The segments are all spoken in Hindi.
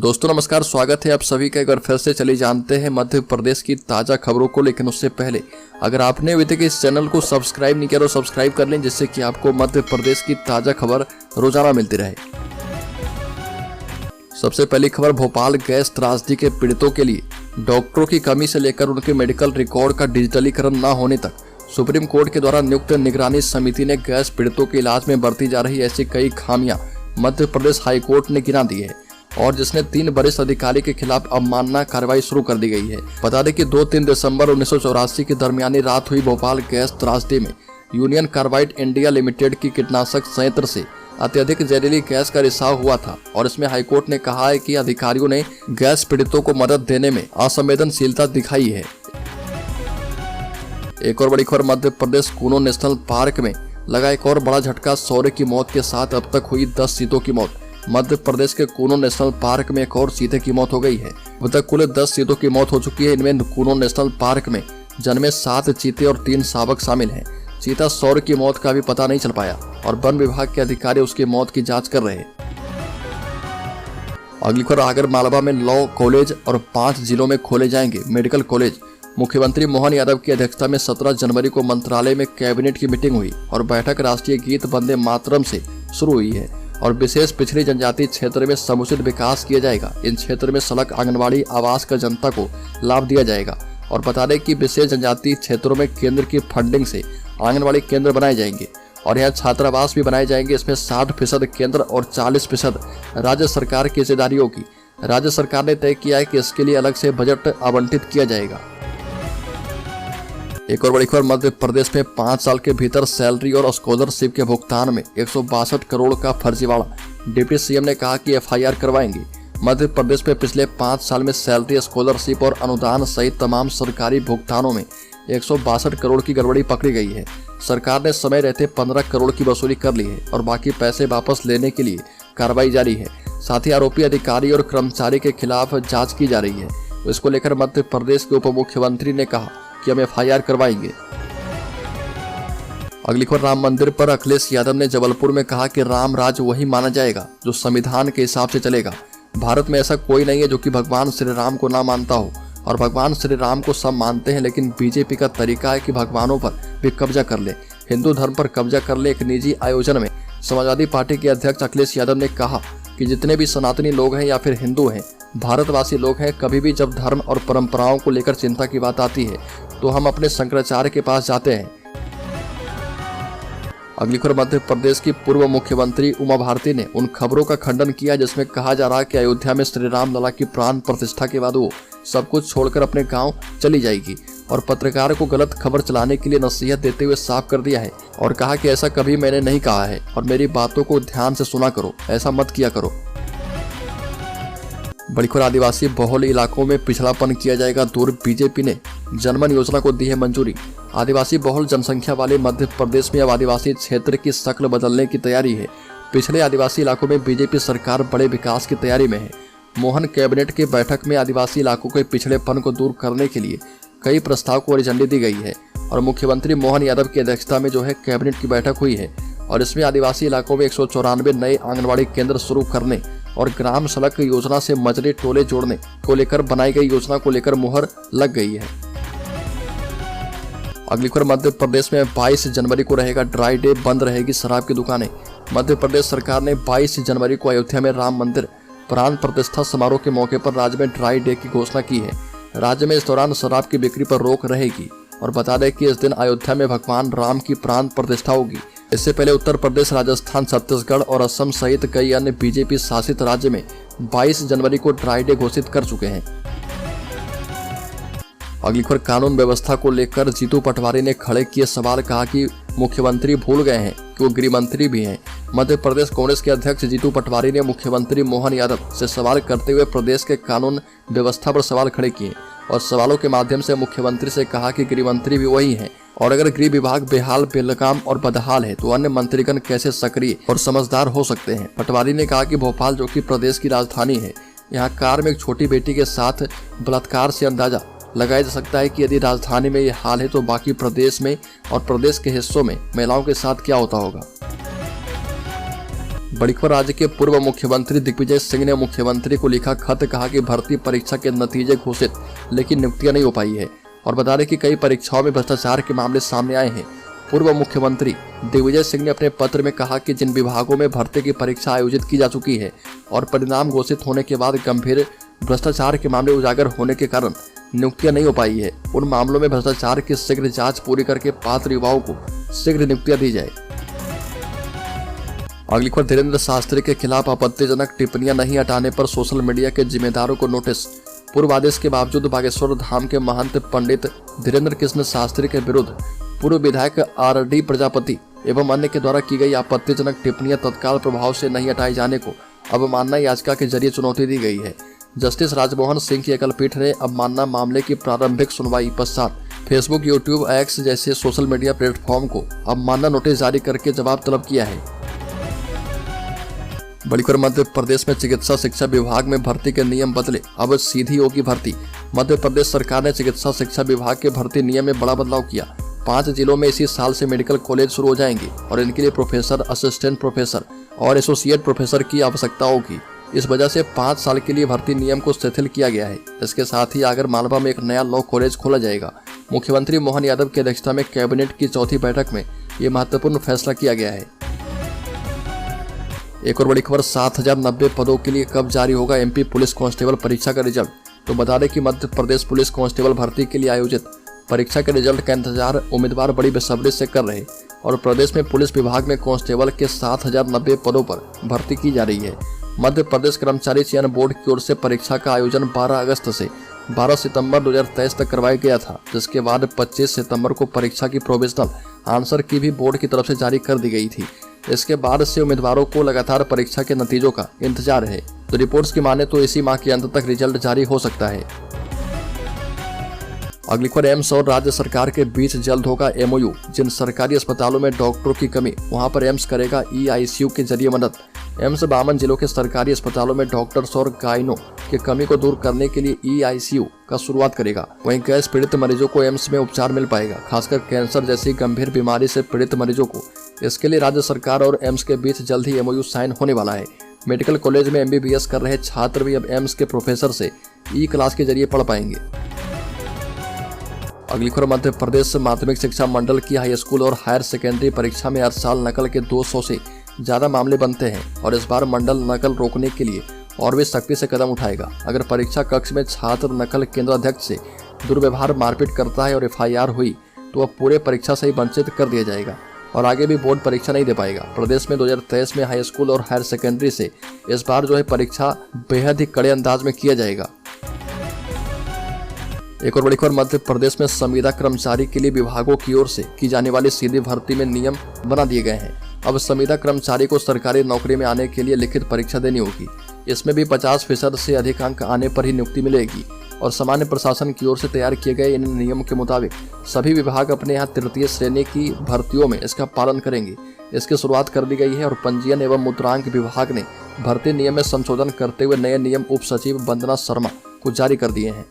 दोस्तों नमस्कार, स्वागत है आप सभी का। एक बार फिर से चलिए जानते हैं मध्य प्रदेश की ताज़ा खबरों को। लेकिन उससे पहले अगर आपने अभी तक इस चैनल को सब्सक्राइब नहीं किया तो सब्सक्राइब कर लें, जिससे कि आपको मध्य प्रदेश की ताज़ा खबर रोजाना मिलती रहे। सबसे पहली खबर, भोपाल गैस त्रासदी के पीड़ितों के लिए डॉक्टरों की कमी से लेकर उनके मेडिकल रिकॉर्ड का डिजिटलीकरण न होने तक सुप्रीम कोर्ट के द्वारा नियुक्त निगरानी समिति ने गैस पीड़ितों के इलाज में बरती जा रही ऐसी कई खामियां मध्य प्रदेश हाईकोर्ट ने गिना दी है और जिसने 3 वरिष्ठ अधिकारी के खिलाफ अवमानना कार्रवाई शुरू कर दी गई है। बता दें कि 2-3 दिसंबर 1984 की दरमियानी रात हुई भोपाल गैस त्रासदी में यूनियन कार्बाइड इंडिया लिमिटेड की कीटनाशक संयंत्र से अत्यधिक जहरीली गैस का रिसाव हुआ था और इसमें हाईकोर्ट ने कहा है कि अधिकारियों ने गैस पीड़ितों को मदद देने में असंवेदनशीलता दिखाई है। एक और बड़ी खबर, मध्य प्रदेश कूनो नेशनल पार्क में लगा एक और बड़ा झटका। सौरे की मौत के साथ अब तक हुई 10 चीतों की मौत। मध्य प्रदेश के कूनो नेशनल पार्क में एक और चीते की मौत हो गई है। अब तक कुल 10 चीतों की मौत हो चुकी है। इनमें कूनो नेशनल पार्क में जन्मे 7 चीते और 3 शावक शामिल हैं। चीता सौर की मौत का भी पता नहीं चल पाया और वन विभाग के अधिकारी उसकी मौत की जांच कर रहे हैं। अगली खबर, आगर मालवा में लॉ कॉलेज और 5 जिलों में खोले जाएंगे मेडिकल कॉलेज। मुख्यमंत्री मोहन यादव की अध्यक्षता में 17 जनवरी को मंत्रालय में कैबिनेट की मीटिंग हुई और बैठक राष्ट्रीय गीत वंदे मातरम से शुरू हुई है और विशेष पिछड़ी जनजाति क्षेत्र में समुचित विकास किया जाएगा। इन क्षेत्र में सड़क, आंगनबाड़ी, आवास का जनता को लाभ दिया जाएगा। और बता दें कि विशेष जनजाति क्षेत्रों में केंद्र की फंडिंग से आंगनबाड़ी केंद्र बनाए जाएंगे और यहाँ छात्रावास भी बनाए जाएंगे। इसमें 60% केंद्र और 40% राज्य सरकार की हिस्सेदारी होगी। राज्य सरकार ने तय किया है कि इसके लिए अलग से बजट आवंटित किया जाएगा। एक और बड़ी खबर, मध्य प्रदेश में 5 साल के भीतर सैलरी और स्कॉलरशिप के भुगतान में 162 करोड़ का फर्जीवाड़ा। डिप्टी सीएम ने कहा कि FIR करवाएंगे। मध्य प्रदेश में पिछले 5 साल में सैलरी, स्कॉलरशिप और अनुदान सहित तमाम सरकारी भुगतानों में 162 करोड़ की गड़बड़ी पकड़ी गई है। सरकार ने समय रहते 15 करोड़ की वसूली कर ली है और बाकी पैसे वापस लेने के लिए कार्रवाई जारी है। साथ ही आरोपी अधिकारी और कर्मचारी के खिलाफ जांच की जा रही है। इसको लेकर मध्य प्रदेश के उप मुख्यमंत्री ने कहा कि हम FIR करवाएंगे। अगली खबर, राम मंदिर पर अखिलेश यादव ने जबलपुर में कहा कि राम राज वही माना जाएगा जो संविधान के हिसाब से चलेगा। भारत में ऐसा कोई नहीं है जो कि भगवान श्री राम को ना मानता हो और भगवान श्री राम को सब मानते हैं, लेकिन बीजेपी का तरीका है कि भगवानों पर भी कब्जा कर ले, हिंदू धर्म पर कब्जा कर ले। एक निजी आयोजन में समाजवादी पार्टी के अध्यक्ष अखिलेश यादव ने कहा कि जितने भी सनातनी लोग हैं या फिर हिंदू हैं, भारतवासी लोग हैं, कभी भी जब धर्म और परंपराओं को लेकर चिंता की बात आती है तो हम अपने शंकराचार्य के पास जाते हैं। अगली खबर, मध्य प्रदेश की पूर्व मुख्यमंत्री उमा भारती ने उन खबरों का खंडन किया जिसमें कहा जा रहा है कि अयोध्या में श्री राम लला की प्राण प्रतिष्ठा के बाद वो सब कुछ छोड़कर अपने गांव चली जाएगी और पत्रकार को गलत खबर चलाने के लिए नसीहत देते हुए साफ कर दिया है और कहा कि ऐसा कभी मैंने नहीं कहा है और मेरी बातों को ध्यान से सुना करो, ऐसा मत किया करो। बड़ी खबर, आदिवासी बहुल इलाकों में पिछड़ापन किया जाएगा दूर। बीजेपी ने जनमन योजना को दी है मंजूरी। आदिवासी बहुल जनसंख्या वाले मध्य प्रदेश में अब आदिवासी क्षेत्र की शक्ल बदलने की तैयारी है। पिछड़े आदिवासी इलाकों में बीजेपी सरकार बड़े विकास की तैयारी में है। मोहन कैबिनेट की बैठक में आदिवासी इलाकों के पिछड़ेपन को दूर करने के लिए कई प्रस्ताव को हरी झंडी दी गई है और मुख्यमंत्री मोहन यादव की अध्यक्षता में जो है कैबिनेट की बैठक हुई है और इसमें आदिवासी इलाकों में 194 नए आंगनबाड़ी केंद्र शुरू करने और ग्राम सड़क योजना से मजरे टोले जोड़ने को लेकर बनाई गई योजना को लेकर मुहर लग गई है। अगली खबर, मध्य प्रदेश में 22 जनवरी को रहेगा ड्राई डे, बंद रहेगी शराब की दुकानें। मध्य प्रदेश सरकार ने 22 जनवरी को अयोध्या में राम मंदिर प्राण प्रतिष्ठा समारोह के मौके पर राज्य में ड्राई डे की घोषणा की है। राज्य में इस दौरान शराब की बिक्री पर रोक रहेगी और बता दें कि इस दिन अयोध्या में भगवान राम की प्राण प्रतिष्ठा होगी। इससे पहले उत्तर प्रदेश, राजस्थान, छत्तीसगढ़ और असम सहित कई अन्य बीजेपी शासित राज्य में 22 जनवरी को ड्राई डे घोषित कर चुके हैं। अगली खबर, कानून व्यवस्था को लेकर जीतू पटवारी ने खड़े किए सवाल। कहा कि मुख्यमंत्री भूल गए हैं कि वो गृह मंत्री भी हैं। मध्य प्रदेश कांग्रेस के अध्यक्ष जीतू पटवारी ने मुख्यमंत्री मोहन यादव से सवाल करते हुए प्रदेश के कानून व्यवस्था पर सवाल खड़े किए और सवालों के माध्यम से मुख्यमंत्री से कहा कि गृह मंत्री भी वही हैं और अगर गृह विभाग बेहाल, बेलगाम और बदहाल है तो अन्य मंत्रीगण कैसे सक्रिय और समझदार हो सकते हैं। पटवारी ने कहा कि भोपाल, जो कि प्रदेश की राजधानी है, यहाँ कार में एक छोटी बेटी के साथ बलात्कार से अंदाजा लगाया जा सकता है कि यदि राजधानी में ये हाल है तो बाकी प्रदेश में और प्रदेश के हिस्सों में महिलाओं के साथ क्या होता होगा। बड़ी खबर, राज्य के पूर्व मुख्यमंत्री दिग्विजय सिंह ने मुख्यमंत्री को लिखा खत, कहा कि भर्ती परीक्षा के नतीजे घोषित लेकिन नियुक्तियां नहीं हो पाई है। और बता दें कि कई परीक्षाओं में भ्रष्टाचार के मामले सामने आए हैं। पूर्व मुख्यमंत्री दिग्विजय सिंह ने अपने पत्र में कहा कि जिन विभागों में भर्ती की परीक्षा आयोजित की जा चुकी है और परिणाम घोषित होने के बाद गंभीर भ्रष्टाचार के मामले उजागर होने के कारण नियुक्तियां नहीं हो पाई है, उन मामलों में भ्रष्टाचार की शीघ्र जांच पूरी करके पात्र युवाओं को शीघ्र नियुक्तियां दी जाए। अगली खबर, धीरेन्द्र शास्त्री के खिलाफ आपत्तिजनक टिप्पणियां नहीं हटाने पर सोशल मीडिया के जिम्मेदारों को नोटिस। पूर्व आदेश के बावजूद बागेश्वर धाम के महंत पंडित धीरेन्द्र कृष्ण शास्त्री के विरुद्ध पूर्व विधायक RD प्रजापति एवं अन्य के द्वारा की गई आपत्तिजनक टिप्पणियां तत्काल प्रभाव से नहीं हटाए जाने को अवमानना याचिका के जरिए चुनौती दी गई है। जस्टिस राजमोहन सिंह की एकल पीठ ने अवमानना मामले की प्रारंभिक सुनवाई पश्चात फेसबुक, यूट्यूब, X जैसे सोशल मीडिया प्लेटफॉर्म को अवमानना नोटिस जारी करके जवाब तलब किया है। बड़ी खबर, मध्य प्रदेश में चिकित्सा शिक्षा विभाग में भर्ती के नियम बदले, अब सीधी होगी भर्ती। मध्य प्रदेश सरकार ने चिकित्सा शिक्षा विभाग के भर्ती नियम में बड़ा बदलाव किया। 5 जिलों में इसी साल से मेडिकल कॉलेज शुरू हो जाएंगे और इनके लिए प्रोफेसर, असिस्टेंट प्रोफेसर और एसोसिएट प्रोफेसर की आवश्यकता होगी। इस वजह से 5 साल के लिए भर्ती नियम को शिथिल किया गया है। इसके साथ ही आगर मालवा में एक नया लॉ कॉलेज खोला जाएगा। मुख्यमंत्री मोहन यादव की अध्यक्षता में कैबिनेट की चौथी बैठक में ये महत्वपूर्ण फैसला किया गया है। एक और बड़ी खबर, 7090 पदों के लिए कब जारी होगा MP पुलिस कांस्टेबल परीक्षा का रिजल्ट। तो बता दें कि मध्य प्रदेश पुलिस कांस्टेबल भर्ती के लिए आयोजित परीक्षा के रिजल्ट का इंतजार उम्मीदवार बड़ी बेसब्री से कर रहे और प्रदेश में पुलिस विभाग में कांस्टेबल के 7090 पदों पर भर्ती की जा रही है। मध्य प्रदेश कर्मचारी चयन बोर्ड की ओर से परीक्षा का आयोजन 12 अगस्त से 12 सितंबर 2023 तक करवाया गया था, जिसके बाद 25 सितंबर को परीक्षा की प्रोविजनल आंसर की भी बोर्ड की तरफ से जारी कर दी गई थी। इसके बाद से उम्मीदवारों को लगातार परीक्षा के नतीजों का इंतजार है। तो रिपोर्ट्स की माने तो इसी माह के अंत तक रिजल्ट जारी हो सकता है। अगली खबर, एम्स और राज्य सरकार के बीच जल्द होगा MOU। जिन सरकारी अस्पतालों में डॉक्टरों की कमी, वहां पर एम्स करेगा EICU के जरिए मदद। एम्स 52 जिलों के सरकारी अस्पतालों में डॉक्टर्स और गाइनो की कमी को दूर करने के लिए EICU का शुरुआत करेगा। वहीं गैस पीड़ित मरीजों को एम्स में उपचार मिल पाएगा, खासकर कैंसर जैसी गंभीर बीमारी से पीड़ित मरीजों को। इसके लिए राज्य सरकार और एम्स के बीच जल्द ही MOU साइन होने वाला है। मेडिकल कॉलेज में MBBS कर रहे छात्र भी अब एम्स के प्रोफेसर से E-क्लास के जरिए पढ़ पाएंगे। अगली खबर, मध्य प्रदेश माध्यमिक शिक्षा मंडल की हाई स्कूल और हायर सेकेंडरी परीक्षा में हर साल नकल के 200 से ज्यादा मामले बनते हैं और इस बार मंडल नकल रोकने के लिए और भी सख्ती से कदम उठाएगा। अगर परीक्षा कक्ष में छात्र नकल केंद्राध्यक्ष से दुर्व्यवहार, मारपीट करता है और FIR हुई तो अब पूरे परीक्षा से ही वंचित कर दिया जाएगा और आगे भी बोर्ड परीक्षा नहीं दे पाएगा। प्रदेश में 2023 में हाई स्कूल और हायर सेकेंडरी से इस बार परीक्षा बेहद ही कड़े अंदाज में किया जाएगा। एक और बड़ी खबर, मध्य प्रदेश में संविदा कर्मचारी के लिए विभागों की ओर से की जाने वाली सीधी भर्ती में नियम बना दिए गए हैं। अब संविदा कर्मचारी को सरकारी नौकरी में आने के लिए लिखित परीक्षा देनी होगी। इसमें भी 50% से अधिक अंक आने पर ही नियुक्ति मिलेगी और सामान्य प्रशासन की ओर से तैयार किए गए इन नियमों के मुताबिक सभी विभाग अपने यहाँ तृतीय श्रेणी की भर्तियों में इसका पालन करेंगे। इसकी शुरुआत कर दी गई है और पंजीयन एवं मुद्रांक विभाग ने भर्ती नियम में संशोधन करते हुए नए नियम उप सचिव वंदना शर्मा को जारी कर दिए हैं।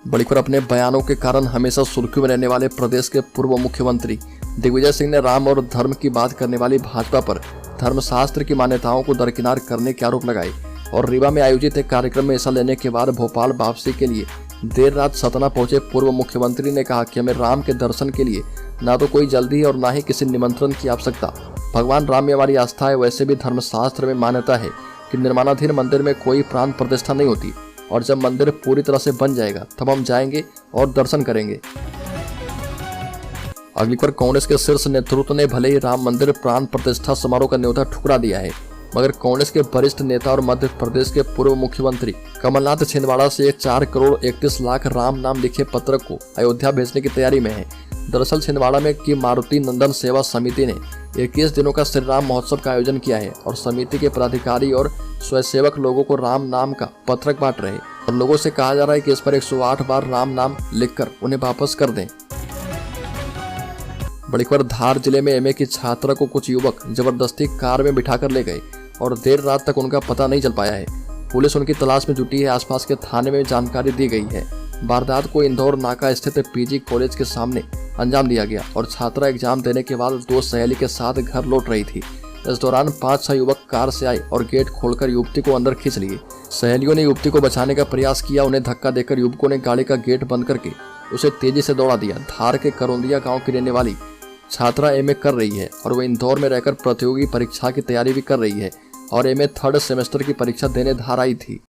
बड़ी खबर, अपने बयानों के कारण हमेशा सुर्खियों में रहने वाले प्रदेश के पूर्व मुख्यमंत्री दिग्विजय सिंह ने राम और धर्म की बात करने वाली भाजपा पर धर्मशास्त्र की मान्यताओं को दरकिनार करने के आरोप लगाए और रीवा में आयोजित एक कार्यक्रम में हिस्सा लेने के बाद भोपाल वापसी के लिए देर रात सतना पहुंचे पूर्व मुख्यमंत्री ने कहा कि हमें राम के दर्शन के लिए ना तो कोई जल्दी है और ना ही किसी निमंत्रण की आवश्यकता। भगवान राम में हमारी आस्था है। वैसे भी धर्मशास्त्र में मान्यता है कि निर्माणाधीन मंदिर में कोई प्राण प्रतिष्ठा नहीं होती और जब मंदिर पूरी तरह से बन जाएगा तब हम जाएंगे और दर्शन करेंगे। अगली बार कांग्रेस के शीर्ष नेतृत्व ने भले ही राम मंदिर प्राण प्रतिष्ठा समारोह का न्योता ठुकरा दिया है, मगर कांग्रेस के वरिष्ठ नेता और मध्य प्रदेश के पूर्व मुख्यमंत्री कमलनाथ छिंदवाड़ा से एक 4 करोड़ 31 लाख राम नाम लिखे पत्र को अयोध्या भेजने की तैयारी में है। दरअसल छिंदवाड़ा में की मारुति नंदन सेवा समिति ने 21 दिनों का श्री राम महोत्सव का आयोजन किया है और समिति के पदाधिकारी और स्वयंसेवक लोगों को राम नाम का पत्रक बांट रहे और लोगों से कहा जा रहा है कि इस पर 108 बार राम नाम लिखकर उन्हें वापस कर दें। बड़ी खबर, धार जिले में MA की छात्रा को कुछ युवक जबरदस्ती कार में बिठाकर ले गए और देर रात तक उनका पता नहीं चल पाया है। पुलिस उनकी तलाश में जुटी है। आसपास के थाने में जानकारी दी गई है। वारदात को इंदौर नाका स्थित PG कॉलेज के सामने अंजाम दिया गया और छात्रा एग्जाम देने के बाद दोस्त सहेली के साथ घर लौट रही थी। इस दौरान 5-6 युवक कार से आए और गेट खोलकर युवती को अंदर खींच लिए। सहेलियों ने युवती को बचाने का प्रयास किया। उन्हें धक्का देकर युवकों ने गाड़ी का गेट बंद करके उसे तेजी से दौड़ा दिया। धार के करौंदिया गांव की रहने वाली छात्रा एमए कर रही है और वह इंदौर में रहकर प्रतियोगी परीक्षा की तैयारी भी कर रही है और एमए 3rd सेमेस्टर की परीक्षा देने धार आई थी।